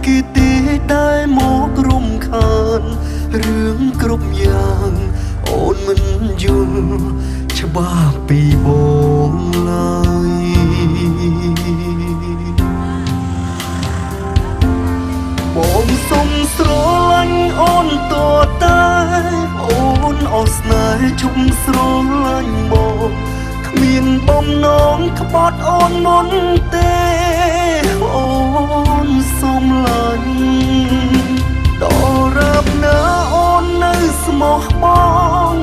គេទេដែលមករំខានរឿងគ្រប់យ៉ាងអូនមិនយល់ច្បាស់ពីបងឡើយបងសុំស្រឡាញ់អូនតតែអូនអស់ស្នេហ៍ជុំស្រឡាញ់បងគ្មានបំណងក្បត់អូនមុនទេអូនសុំឡាញ់ដល់រាប់ណាអូននៅស្មោះបង